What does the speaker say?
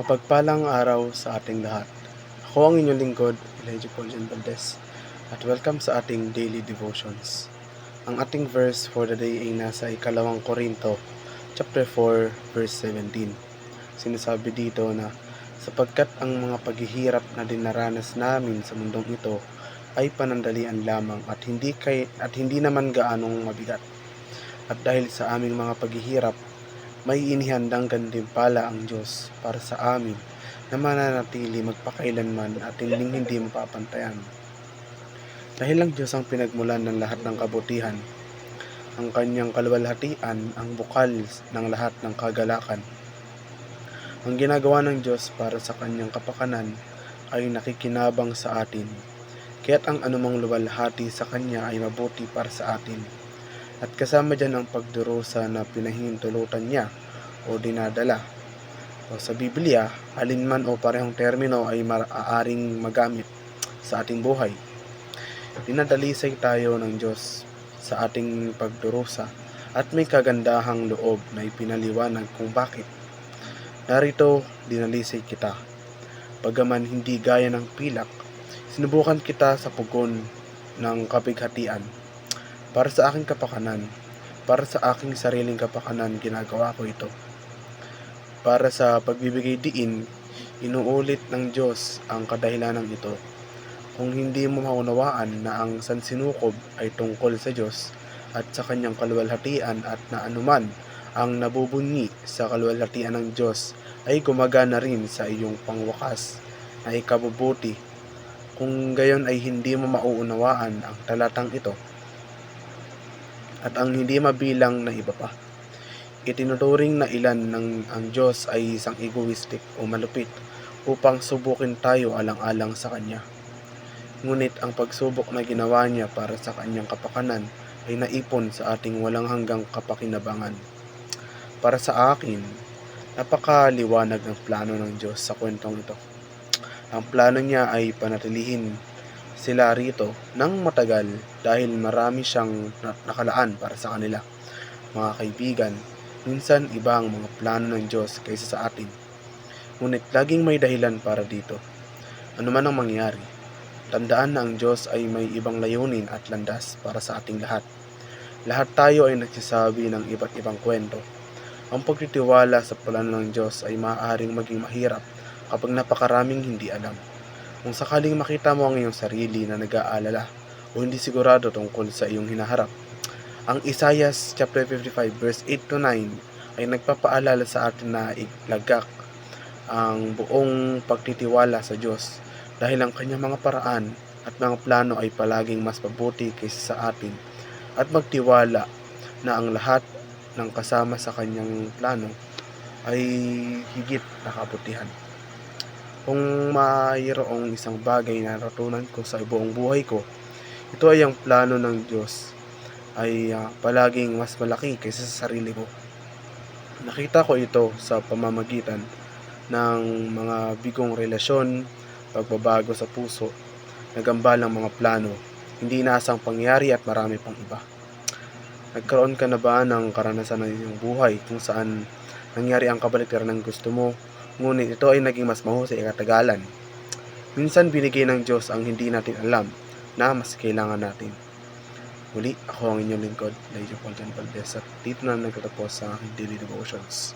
Mapagpalang araw sa ating lahat. Ako ang inyong lingkod, Elijah Paul Jan Valdez, at welcome sa ating daily devotions. Ang ating verse for the day ay nasa 2 Korinto, chapter 4, verse 17. Sinasabi dito na, sapagkat ang mga paghihirap na dinaranas namin sa mundong ito ay panandalian lamang at hindi naman gaanong mabigat. At dahil sa aming mga paghihirap, may inihandang gantimpala ang Diyos para sa amin na mananatili magpakailanman at hindi mapapantayan. Dahil ang Diyos ang pinagmulan ng lahat ng kabutihan, ang kanyang kaluwalhatian ang bukal ng lahat ng kagalakan. Ang ginagawa ng Diyos para sa kanyang kapakanan ay nakikinabang sa atin, kaya't ang anumang luwalhati sa kanya ay mabuti para sa atin. At kasama dyan ang pagdurusa na pinahintulutan niya o dinadala. O sa Biblia, alinman o parehong termino ay maaaring magamit sa ating buhay. Dinadalisay tayo ng Diyos sa ating pagdurusa at may kagandahang loob na ipinaliwanag kung bakit. Narito, dinalisay kita. Bagaman hindi gaya ng pilak, sinubukan kita sa pugon ng kapighatian. Para sa aking kapakanan, para sa aking sariling kapakanan, ginagawa ko ito. Para sa pagbibigay diin, inuulit ng Diyos ang kadahilanan ito. Kung hindi mo maunawaan na ang sansinukob ay tungkol sa Diyos at sa kanyang kaluwalhatian at na anuman ang nabubunyi sa kaluwalhatian ng Diyos ay gumagana rin sa iyong pangwakas na ikabubuti. Kung gayon ay hindi mo mauunawaan ang talatang ito, at ang hindi mabilang na iba pa. Itinuturing na ilan ng ang Diyos ay isang egoistic o malupit upang subukin tayo alang-alang sa Kanya. Ngunit ang pagsubok na ginawa niya para sa Kanyang kapakanan ay naipon sa ating walang hanggang kapakinabangan. Para sa akin, napakaliwanag ng plano ng Diyos sa kwentong ito. Ang plano niya ay panatilihin sila rito ng matagal dahil marami siyang nakalaan para sa kanila. Mga kaibigan, minsan iba ang mga plano ng Diyos kaysa sa atin. Ngunit laging may dahilan para dito. Ano man ang mangyari, tandaan na ang Diyos ay may ibang layunin at landas para sa ating lahat. Lahat tayo ay nagsasabi ng iba't ibang kwento. Ang pagtitiwala sa plano ng Diyos ay maaaring maging mahirap kapag napakaraming hindi alam. Kung sakaling makita mo ang iyong sarili na nag-aalala o hindi sigurado tungkol sa iyong hinaharap, ang Isaiah chapter 55 verse 8 to 9 ay nagpapaalala sa atin na ilagak ang buong pagtitiwala sa Diyos dahil ang kanyang mga paraan at mga plano ay palaging mas mabuti kaysa sa atin, at magtiwala na ang lahat ng kasama sa kanyang plano ay higit na kabutihan. Kung mayroong isang bagay na natutunan ko sa buong buhay ko, ito ay ang plano ng Diyos ay palaging mas malaki kaysa sa sarili ko. Nakita ko ito sa pamamagitan ng mga bigong relasyon, pagbabago sa puso, nagambalang mga plano, hindi inaasang pangyari at marami pang iba. Nagkaroon ka na ba ng karanasan ng iyong buhay kung saan nangyari ang kabaliktaran ng gusto mo, ngunit ito ay naging mas mahusay katagalan? Minsan binigay ng Diyos ang hindi natin alam na mas kailangan natin. Muli, ako ang inyong lingkod, Elijah Paul Jan Valdez, at dito na nagtatapos sa aking daily devotions.